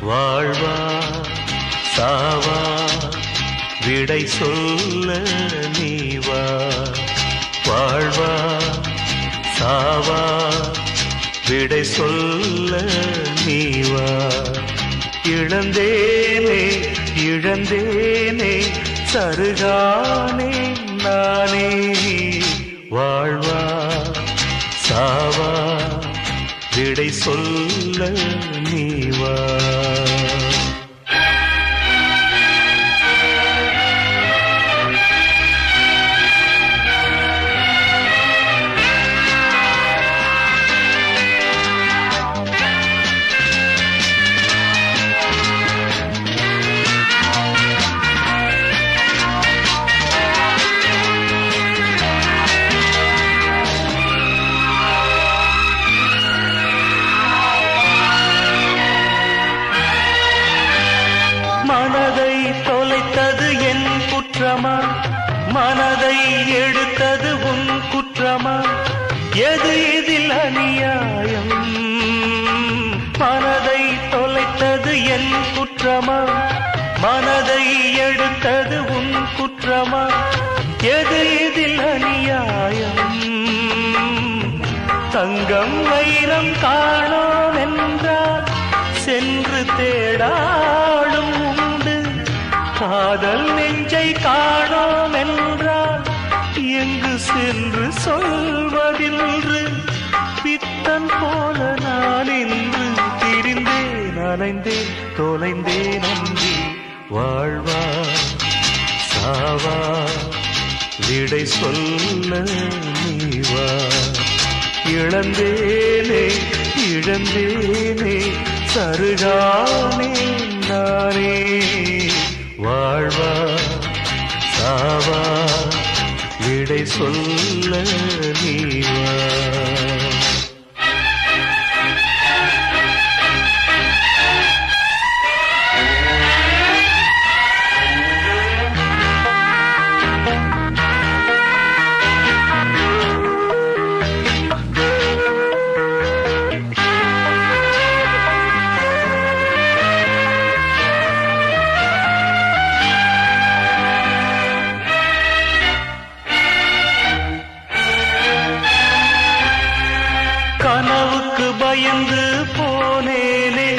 வாழ்வா சாவா விடை சொல்ல நீவா. வாழ்வா சாவா விடை சொல்ல நீவா. இழந்தேனே இழந்தேனே சருகானே நானே. வாழ்வா சாவா விடை சொல்ல நீவா. மனதை தொலைத்தது என் குற்றமா, மனதை எடுத்தது உன் குற்றமா, எது இதில் அநியாயம்? மனதை தொலைத்தது என் குற்றமா, மனதை எடுத்தது உன் குற்றமா, எது இதில் அநியாயம்? தங்கம் வைரம் காணோம் என்றால் சென்று தேடாடும் உண்டு. காதல் நெஞ்சை காணோம் என்றால் எங்கு சென்று சொல்வதின்று? பித்தன் போல நான் இன்று திரிந்தேன் அலைந்தேன் தொலைந்தேன் அன்றி. வாழ்வா சாவா விடை சொல்ல நீவா. இழந்தேனே இழந்தேனே சருகானே நானே. வாழ்வா சாவா விடை சொல்ல நீவா. கனவுக்கு பயந்து போனேனே,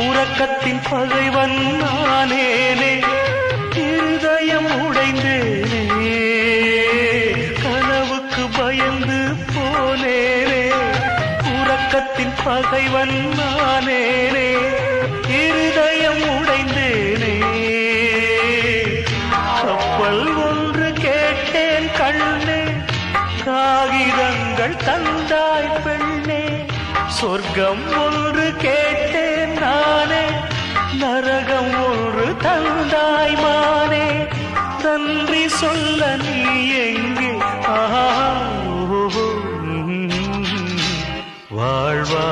உறக்கத்தின் பகைவன் நானேனே, இருதயம் உடைந்தேனே. கனவுக்கு பயந்து போனேனே, உறக்கத்தின் பகைவன் நானேனே, இருதயம் உடைந்தேனே. கப்பல் ஒன்று கேட்டேன் கண்ணே, காகிதங்கள் தந்தாய் பெண்ணே. சொர்க்கம் ஒன்று கேட்டேன் நானே, நரகம் ஒன்று தந்தாய் மானே. நன்றி சொல்ல நீ எங்கே? வாழ்வா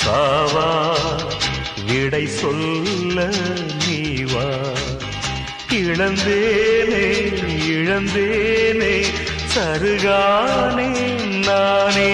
சாவா விடை சொல்ல நீவா. இழந்தேனே இழந்தேனே சருகானே நானே.